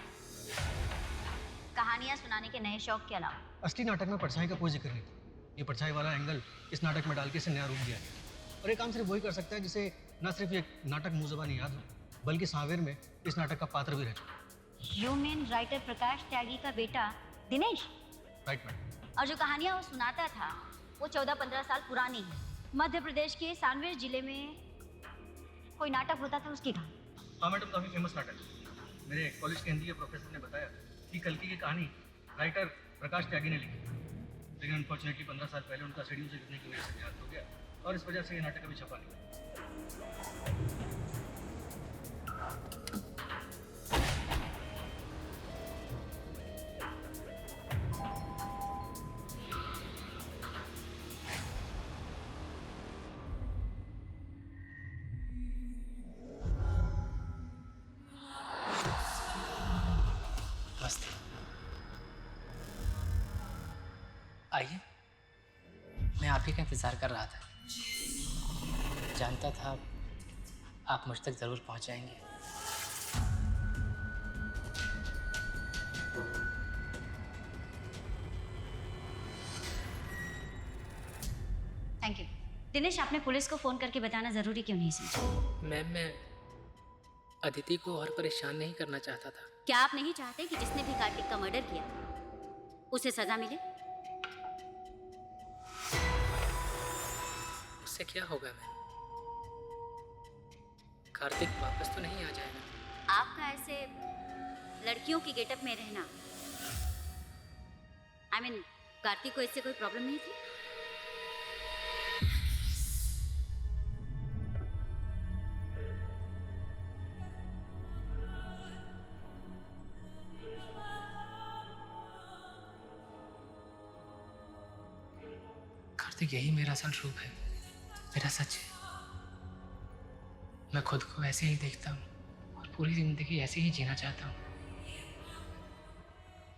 कहानियां सुनाने के नए शौक के अलावा? असली नाटक में परछाई का कोई जिक्र नहीं था। ये परछाई वाला एंगल इस नाटक में डाल के इसे नया रूप दिया है। और ये काम सिर्फ वही कर सकता है जिसे न सिर्फ ये नाटक मुंह ज़बानी याद हो, बल्कि सावेर में इस नाटक का पात्र भी रह चुका। यू मीन राइटर प्रकाश त्यागी का बेटा दिनेश? Right madam. और जो कहानियां वो सुनाता था वो 14-15 साल पुरानी है। मध्य प्रदेश के सांवेर जिले में कोई नाटक होता था, उसकी कहानी? हाँ मैडम, काफ़ी फेमस नाटक है। मेरे कॉलेज के हिंदी के प्रोफेसर ने बताया कि कल्कि की कहानी राइटर प्रकाश त्यागी ने लिखी, लेकिन अनफॉर्चुनेटली 15 साल पहले उनका शेड्यूल से लिखने की वजह से देहांत हो गया और इस वजह से ये नाटक अभी छपा नहीं। आइए, मैं आप ही का इंतज़ार कर रहा था। जानता था आप मुझ तक ज़रूर पहुंच जाएंगे। Thank you. दिनेश, आपने पुलिस को फ़ोन करके बताना ज़रूरी क्यों नहीं समझा? मैम, मैं अदिति को और परेशान नहीं करना चाहता था। क्या आप नहीं चाहते कि जिसने भी कार्तिक का मर्डर किया उसे सजा मिले? उससे क्या होगा मैम? कार्तिक वापस तो नहीं आ जाएगा? आपका ऐसे लड़कियों की गेटअप में रहना, I mean, कार्तिक को इससे कोई प्रॉब्लम नहीं थी? कार्तिक यही मेरा असल रूप है, मेरा सच है। मैं खुद को ऐसे ही देखता हूँ और पूरी जिंदगी ऐसे ही जीना चाहता हूँ।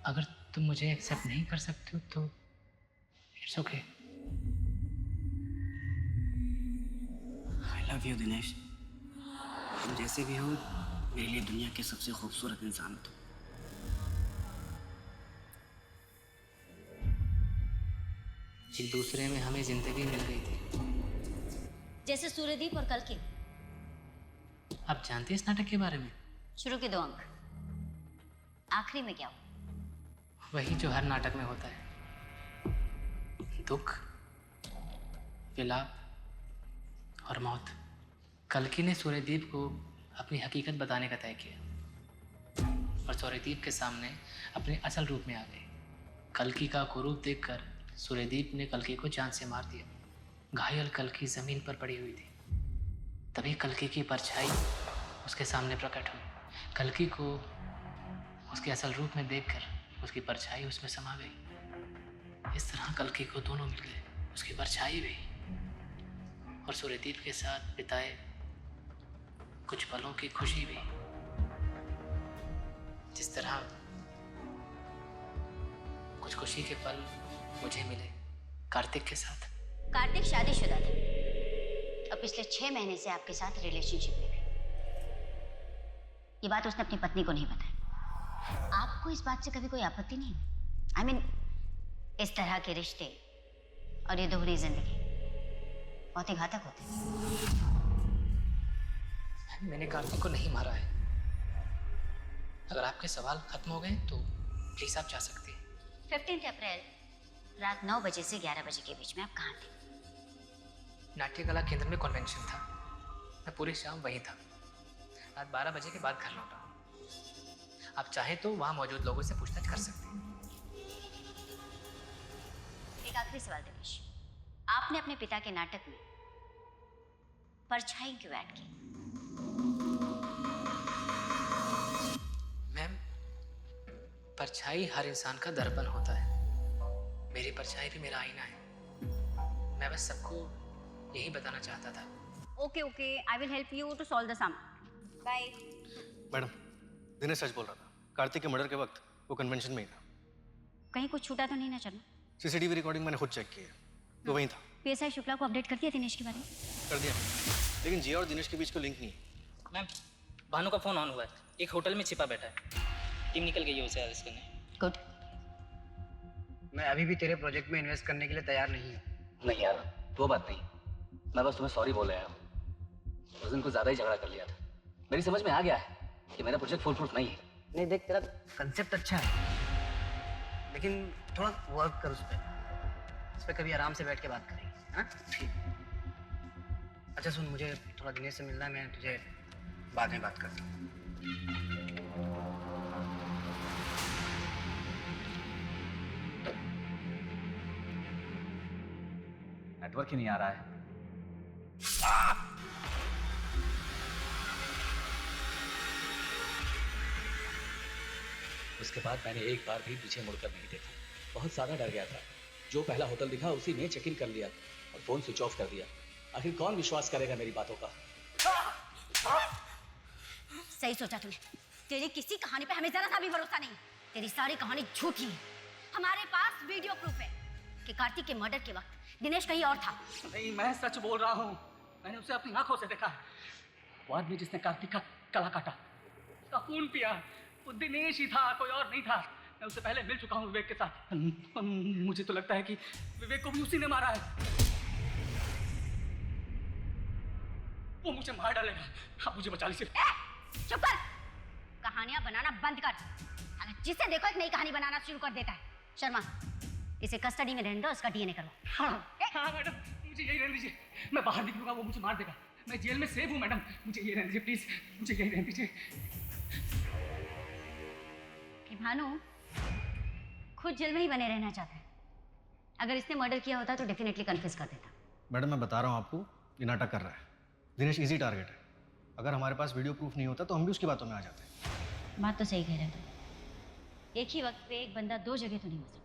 अगर तुम मुझे एक्सेप्ट नहीं कर सकते हो तो it's okay. I love you Dinesh. तुम जैसे भी हो मेरे लिए दुनिया के सबसे खूबसूरत इंसान हो। एक दूसरे में हमें जिंदगी मिल गई थी, जैसे सूर्यदीप और कल्कि। आप जानते हैं इस नाटक के बारे में? शुरू के 2 अंक, आखिरी में क्या हुआ? वही जो हर नाटक में होता है, दुख, विलाप और मौत। कल्कि ने सूर्यदीप को अपनी हकीकत बताने का तय किया और सूर्यदीप के सामने अपने असल रूप में आ गई। कल्कि का कुरूप देखकर सूर्यदीप ने कल्कि को जान से मार दिया। घायल कल्कि जमीन पर पड़ी हुई थी। तभी कल्कि की परछाई उसके सामने प्रकट हुई। कल्कि को उसके असल रूप में देखकर उसकी परछाई उसमें समा गई। इस तरह कल्कि को दोनों मिल गए, उसकी परछाई भी और सूर्यदीप के साथ बिताए कुछ पलों की खुशी भी। जिस तरह कुछ खुशी के पल मुझे मिले कार्तिक के साथ। कार्तिक शादीशुदा था और पिछले 6 महीने से आपके साथ रिलेशनशिप में भी। ये बात उसने अपनी पत्नी को नहीं बताई। आपको इस बात से कभी कोई आपत्ति नहीं? I mean, इस तरह के रिश्ते और ये दोहरी जिंदगी बहुत ही घातक होते हैं। मैंने कार्तिक को नहीं मारा है। अगर आपके सवाल खत्म हो गए तो प्लीज आप जा सकती हैं। 15 अप्रैल रात 9 बजे से 11 बजे के बीच में आप कहाँ थे? नाट्य कला केंद्र में कन्वेंशन था, मैं पूरी शाम वहीं था। रात 12 बजे के बाद घर लौटा। आप चाहें तो वहाँ मौजूद लोगों से पूछताछ कर सकते हैं। एक आखिरी सवाल दिनेश, आपने अपने पिता के नाटक में परछाई क्यों ऐड की? मैम, परछाई हर इंसान का दर्पण होता है। मेरी परछाई भी मेरा आईना है। मैं बस सबको यही बताना चाहता था। Okay, I will help you to solve the sum. Bye. Madam, Dinesh सच बोल रहा था। कार्तिक के मर्डर के वक्त वो कन्वेंशन में ही था। कहीं कुछ छूटा तो नहीं ना चलना? सीसीटीवी रिकॉर्डिंग मैंने खुद चेक की है, तो वहीं था। पीएसआई शुक्ला को अपडेट कर दिया दिनेश के बारे में? कर दिया, लेकिन जिया और दिनेश के बीच कोई लिंक नहीं है। मैम, भानु का फोन ऑन हुआ है, एक होटल में छिपा बैठा है। टीम निकल गई है उसे अरेस्ट करने। गुड। मैं अभी भी तेरे प्रोजेक्ट में इन्वेस्ट करने के लिए तैयार नहीं हूँ। नहीं यार, वो बात नहीं। मैं बस तुम्हें सॉरी बोल आया हूँ। उस दिन कुछ ज़्यादा ही झगड़ा कर लिया था। मेरी समझ में आ गया है कि मेरा प्रोजेक्ट फुल प्रूफ नहीं है। नहीं देख, तेरा कंसेप्ट अच्छा है, लेकिन थोड़ा वर्क कर उस पर कभी आराम से बैठ के बात करेंगे। हाँ ठीक। अच्छा सुन, मुझे थोड़ा दिनेश से मिलना है, मैं तुझे बाद में बात करता हूँ। नेटवर्क ही नहीं आ रहा है। उसके बाद मैंने एक बार भी पीछे मुड़कर नहीं देखा। बहुत ज्यादा डर गया था। जो पहला होटल दिखा उसी में चेक इन कर लिया और फोन स्विच ऑफ कर दिया। आखिर कौन विश्वास करेगा मेरी बातों का? सही सोचा तूने। तेरी किसी कहानी पे हमें जरा सा भी भरोसा नहीं। तेरी सारी कहानी झूठी है। हमारे पास वीडियो प्रूफ है कि कार्तिक के मर्डर के वक्त दिनेश कहीं और था। नहीं, मैं सच बोल रहा हूँ। मैंने उसे अपनी आंखों से देखा है। वो आदमी जिसने कार्तिक का गला काटा, उसका खून पिया, वो दिनेश ही था, कोई और नहीं था। मैं उससे पहले मिल चुका हूँ विवेक के साथ। मुझे तो लगता है कि विवेक को भी उसी ने मारा है। वो मुझे मार डालेगा। आप मुझे बचा लीजिए। चुप कर। कहानियां बनाना बंद कर। अगर जिसे देखो एक नई कहानी बनाना शुरू कर देता है। शर्मा, इसे कस्टडी में रहने दो, उसका डीएनए करवाओ। हाँ मैडम, मुझे यही रहने दीजिए। मैं बाहर निकलूंगा वो मुझे मार देगा। मैं जेल में सेफ हूँ मैडम, मुझे यही रहने दीजिए प्लीज। मुझे यही रहने दीजिए। कि भानु खुद जेल में ही बने रहना चाहता है। अगर इसने मर्डर किया होता तो डेफिनेटली कन्फेस कर देता। मैडम, मैं बता रहा हूँ आपको, ये नाटक कर रहा है। दिनेश इजी टारगेट है। अगर हमारे पास वीडियो प्रूफ नहीं होता तो हम भी उसकी बातों में आ जाते। बात तो सही कह रहे हो। एक ही वक्त पे एक बंदा दो जगह तो नहीं हो सकता।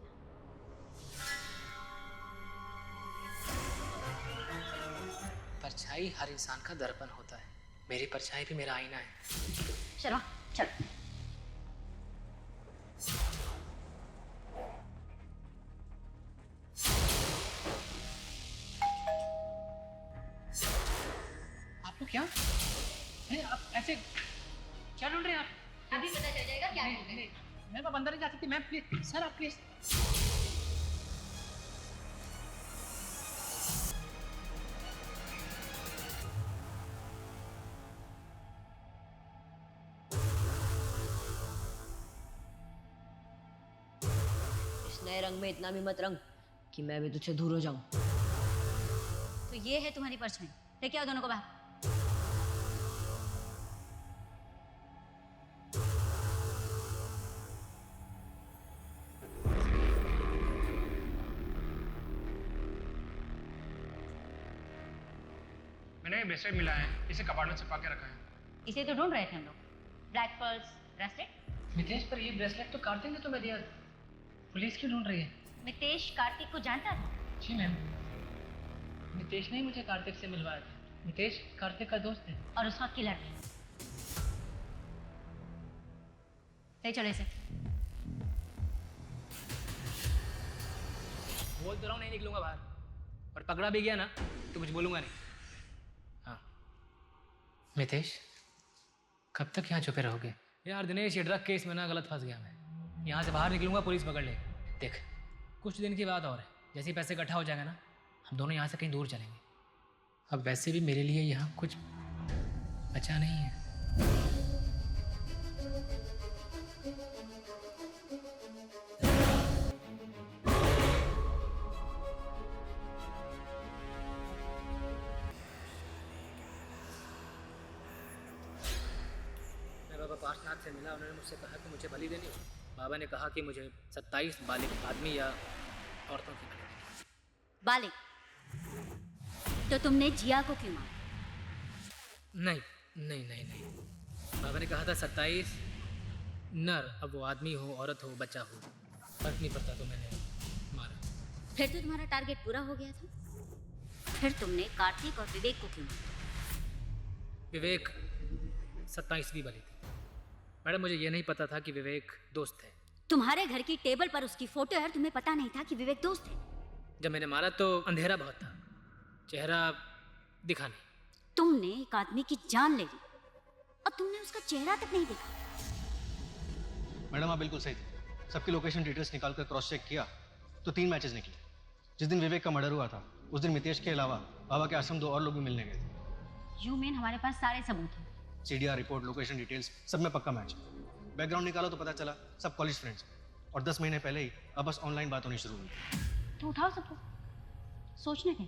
परछाई हर इंसान का दर्पण होता है। मेरी परछाई भी मेरा आईना है। शर्मा, चल। आप लोग क्या? नहीं, आप ऐसे क्या ढूंढ रहे हैं आप? अभी पता चल जाएगा क्या ढूंढ रहे हैं। मैं अंदर नहीं जा सकती मैम, प्लीज। सर आप प्लीज। इस नए रंग में इतना भी मत रंग कि मैं भी तुझसे दूर हो जाऊं। तो ये है तुम्हारी परछाई। लेके आओ दोनों को बाहर। मैंने ब्रेसलेट मिला है, इसे कबाड़ में छिपा के रखा है। इसे तो ढूंढ रहे थे हम लोग। Black pearls bracelet. मितेश, पर ये ब्रेसलेट तो कार्तिक ने तुम्हें दिया। पुलिस क्यों ढूंढ रही है? मितेश कार्तिक को जानता था? जी मैम, मितेश ने ही मुझे कार्तिक से मिलवाया था। मितेश कार्तिक का दोस्त है और उसका किलर भी। ले चलो इसे। बोल तो रहा हूँ नहीं निकलूंगा बाहर, और पकड़ा भी गया ना तो कुछ बोलूंगा नहीं। हाँ मितेश, कब तक यहाँ छुपे रहोगे? यार दिनेश, ये ड्रग केस में ना गलत फंस गया मैं। यहाँ से बाहर निकलूंगा पुलिस पकड़ लेगी। देख, कुछ दिन की बात और है, जैसे ही पैसे इकट्ठा हो जाएगा ना, हम दोनों यहाँ से कहीं दूर चलेंगे। अब वैसे भी मेरे लिए यहाँ कुछ बचा नहीं है। मैं बाबा पार्शनाथ से मिला, उन्होंने मुझसे कहा कि मुझे बलि देनी हो। बाबा ने कहा कि मुझे 27 बालिग आदमी या औरतों की बलि देनी। बालिग? तो तुमने जिया को क्यों मारा? नहीं नहीं नहीं नहीं, बाबा ने कहा था 27 नर, अब वो आदमी हो, औरत हो, बच्चा हो, फर्क नहीं पड़ता, तो मैंने मारा। फिर तो तुम्हारा टारगेट पूरा हो गया था। फिर तुमने कार्तिक और विवेक को क्यों मारा? विवेक 27वीं बलि थी। मैडम, मुझे ये नहीं पता था कि विवेक दोस्त है। तुम्हारे घर की टेबल पर उसकी फोटो है और तुम्हें पता नहीं था कि विवेक दोस्त है? जब मैंने मारा तो अंधेरा बहुत था, चेहरा दिखा नहीं। तुमने एक आदमी की जान ले ली और तुमने उसका चेहरा तक नहीं देखा। मैडम आप बिल्कुल सही थे। सबकी लोकेशन डिटेल्स निकाल कर क्रॉस चेक किया तो 3 मैचेस निकले। जिस दिन विवेक का मर्डर हुआ था उस दिन मितेश के अलावा बाबा के आश्रम 2 और लोग भी मिलने गए थे। यू मीन हमारे पास सारे सबूत हैं? सीडीआर रिपोर्ट, लोकेशन डिटेल्स, सब में पक्का मैच। बैकग्राउंड निकालो तो पता चला सब कॉलेज फ्रेंड्स, और 10 महीने पहले ही अब बस ऑनलाइन बात होनी शुरू हुई। तो उठाओ सबको, सोचने के।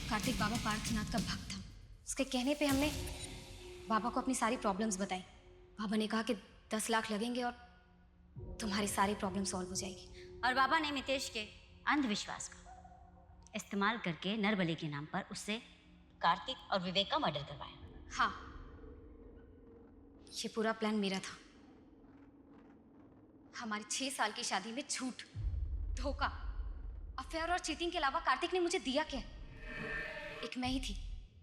कार्तिक बाबा पार्थनाथ का भक्त था। उसके कहने पे हमने बाबा को अपनी सारी प्रॉब्लम्स बताई। बाबा ने कहा कि 10 लाख लगेंगे और तुम्हारी सारी प्रॉब्लम सॉल्व हो जाएगी। और बाबा ने मितेश के अंधविश्वास का इस्तेमाल करके नरबली के नाम पर उससे कार्तिक और विवेक का मर्डर करवाया। हाँ, ये पूरा प्लान मेरा था। हमारी 6 साल की शादी में झूठ, धोखा, अफेयर और चीटिंग के अलावा कार्तिक ने मुझे दिया क्या? एक मैं ही थी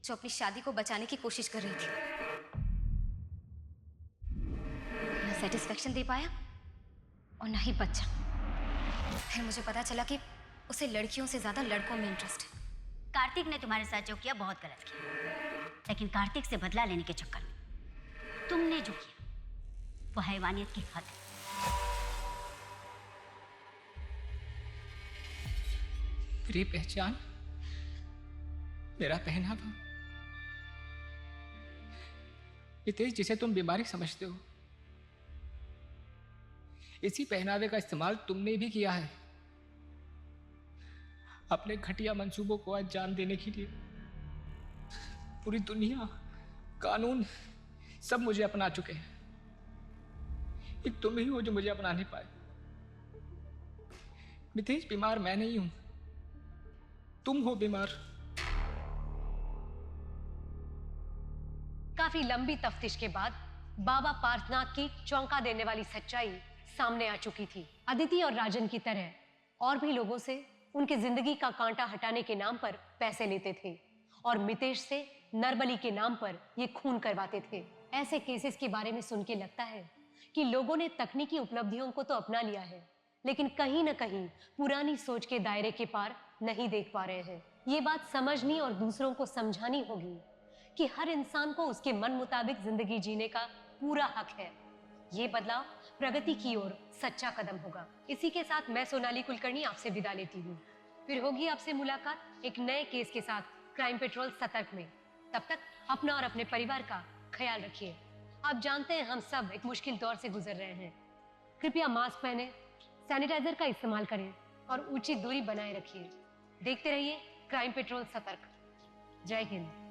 जो अपनी शादी को बचाने की कोशिश कर रही थी। ना सेटिस्फेक्शन दे पाया और ना ही बच्चा। फिर मुझे पता चला कि उसे लड़कियों से ज्यादा लड़कों में इंटरेस्ट है। कार्तिक ने तुम्हारे साथ जो किया बहुत गलत किया, लेकिन कार्तिक से बदला लेने के चक्कर में तुमने जो किया वो हैवानियत की हद है। मेरी पहचान, मेरा पहनावा, मितेश जिसे तुम बीमारी समझते हो, इसी पहनावे का इस्तेमाल तुमने भी किया है अपने घटिया मंसूबों को अंजाम देने के लिए। पूरी दुनिया, कानून सब मुझे अपना चुके हैं, एक तुम ही हो जो मुझे अपना नहीं पाए। मितेश, बीमार मैं नहीं हूं, तुम हो बीमार। काफी लंबी तफ्तीश के बाद बाबा पार्थनाथ की चौंका देने वाली सच्चाई सामने आ चुकी थी। अदिति और राजन की तरह और भी लोगों से उनकी जिंदगी का कांटा हटाने के नाम पर पैसे लेते थे और मितेश से नरबली के नाम पर ये खून करवाते थे। ऐसे केसेस के बारे में सुन के लगता है कि लोगों ने तकनीकी उपलब्धियों को तो अपना लिया है, लेकिन कहीं ना कहीं पुरानी सोच के दायरे के पार नहीं देख पा रहे हैं। ये बात समझनी और दूसरों को समझानी होगी कि हर इंसान को उसके मन मुताबिक जिंदगी जीने का पूरा हक है। ये बदलाव प्रगति की ओर सच्चा कदम होगा। इसी के साथ मैं सोनाली कुलकर्णी आपसे विदा लेती हूँ। फिर होगी आपसे मुलाकात एक नए केस के साथ क्राइम पेट्रोल सतर्क में। तब तक अपना और अपने परिवार का ख्याल रखिए। आप जानते हैं हम सब एक मुश्किल दौर से गुजर रहे हैं। कृपया मास्क पहने, सैनिटाइजर का इस्तेमाल करें और उचित दूरी बनाए रखिए। देखते रहिए क्राइम पेट्रोल सतर्क। जय हिंद।